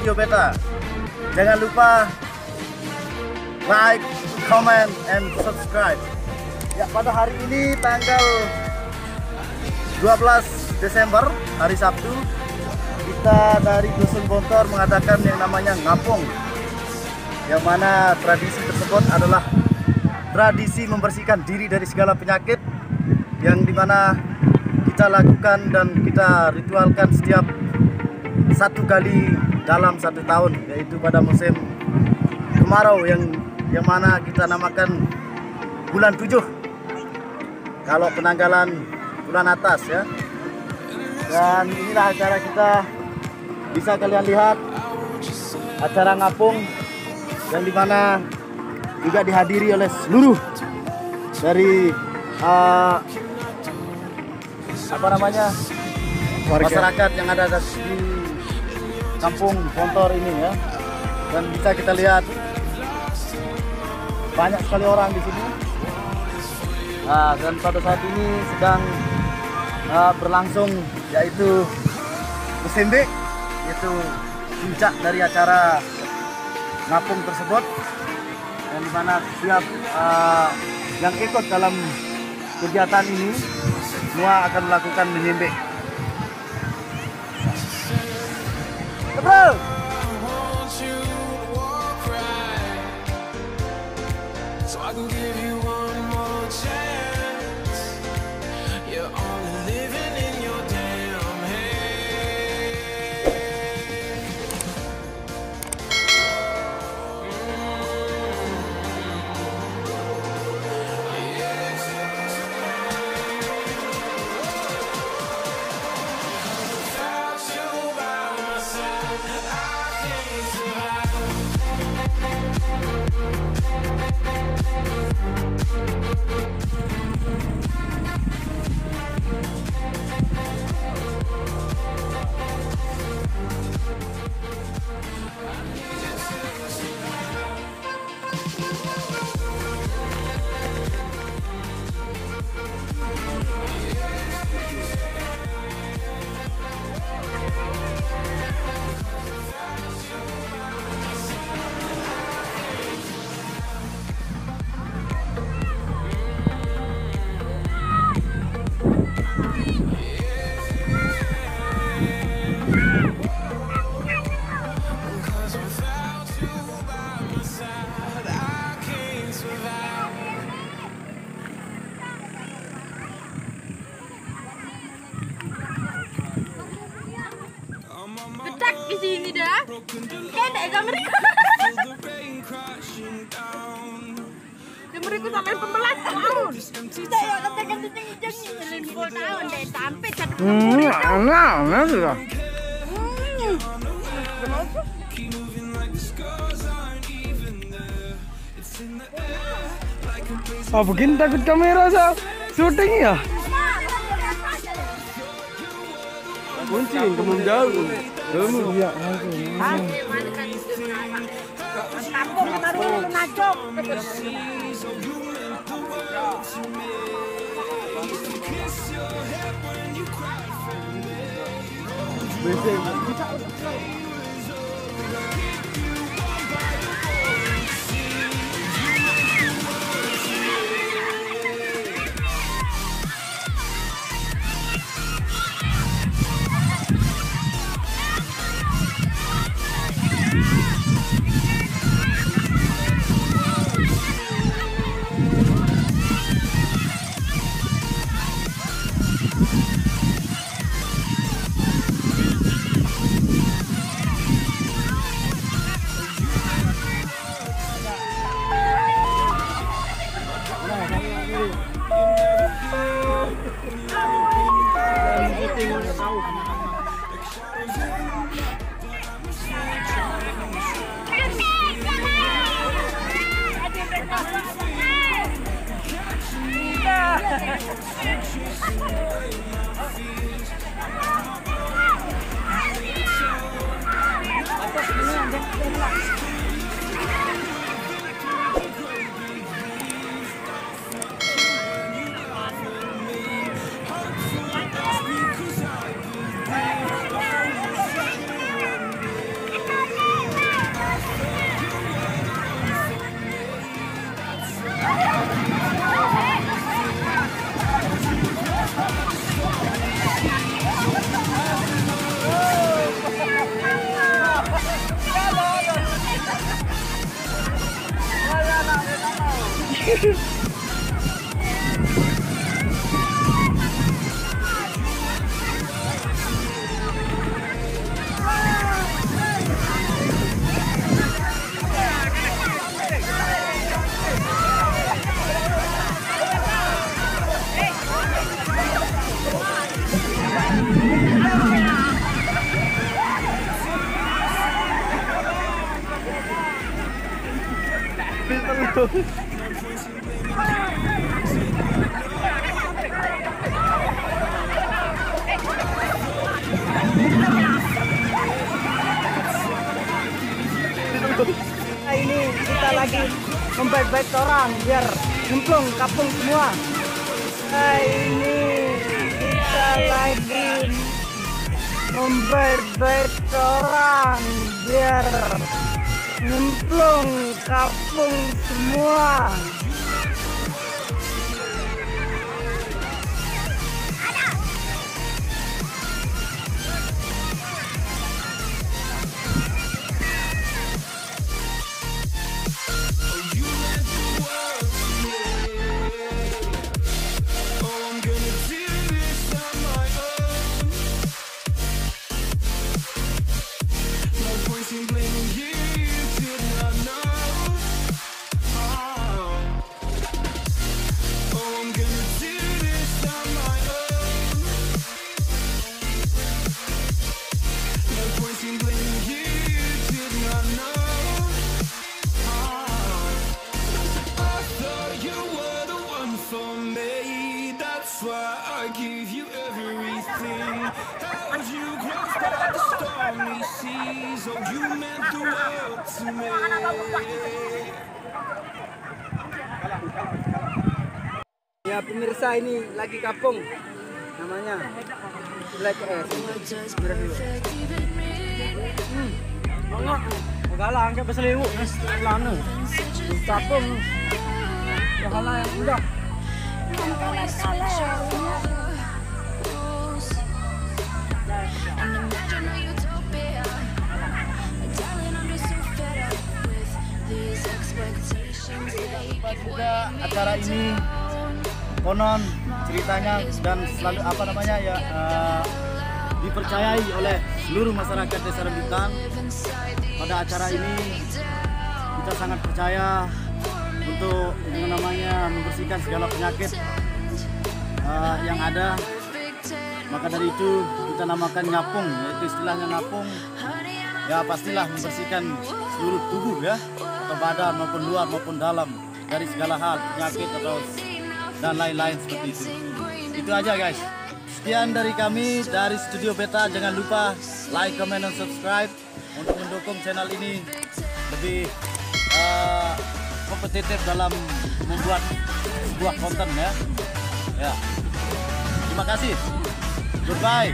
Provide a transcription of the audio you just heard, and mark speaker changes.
Speaker 1: video beta. Jangan lupa like, comment, and subscribe. Ya, pada hari ini tanggal 12 Desember, hari Sabtu, kita dari Dusun Bontor mengadakan yang namanya ngapung, yang mana tradisi tersebut adalah tradisi membersihkan diri dari segala penyakit, yang dimana kita lakukan dan kita ritualkan setiap 1 kali dalam 1 tahun, yaitu pada musim kemarau yang mana kita namakan bulan 7 kalau penanggalan bulan atas ya. Dan inilah acara kita, bisa kalian lihat acara ngapung yang dimana juga dihadiri oleh seluruh dari masyarakat yang ada di kampung Bontor ini ya. Dan bisa kita lihat banyak sekali orang di sini. Nah, dan pada saat ini sedang berlangsung yaitu musimbe, yaitu puncak dari acara ngapung tersebut, dan dimana setiap yang ikut dalam kegiatan ini semua akan melakukan menyembe. Bro.
Speaker 2: Bedak di sini dah. Kayak Amerika. Amerika sampai pembelas tahun. Kita ya katakan kencing-kencing 10 tahun deh sampai 1
Speaker 1: Nah, sudah.
Speaker 3: Begini takut kamera sa syuting ya? Kunci kamu jauh. Kamu ya.
Speaker 2: kampung kemarin ngacok.
Speaker 3: Nah, ini kita lagi membaik-baik orang biar nyemplung kapung semua. Nah, ini kita lagi membaik-baik orang biar nyemplung kapung semua. Ya pemirsa, ini lagi kapung namanya Black S. Mira dulu. Galang kayak beseliwu. Lana. Kapung. Ya halah yang udah.
Speaker 1: Juga acara ini konon ceritanya dan selalu apa namanya ya dipercayai oleh seluruh masyarakat Desa Rambutan. Pada acara ini kita sangat percaya untuk yang namanya membersihkan segala penyakit yang ada. Maka dari itu kita namakan nyapung, yaitu istilahnya ngapung. Ya pastilah membersihkan seluruh tubuh ya, atau badan maupun luar maupun dalam dari segala hal penyakit atau dan lain-lain seperti itu. Itu aja guys. Sekian dari kami dari Studio Beta. Jangan lupa like, comment, dan subscribe untuk mendukung channel ini lebih kompetitif dalam membuat sebuah konten ya. Ya. Terima kasih. Goodbye.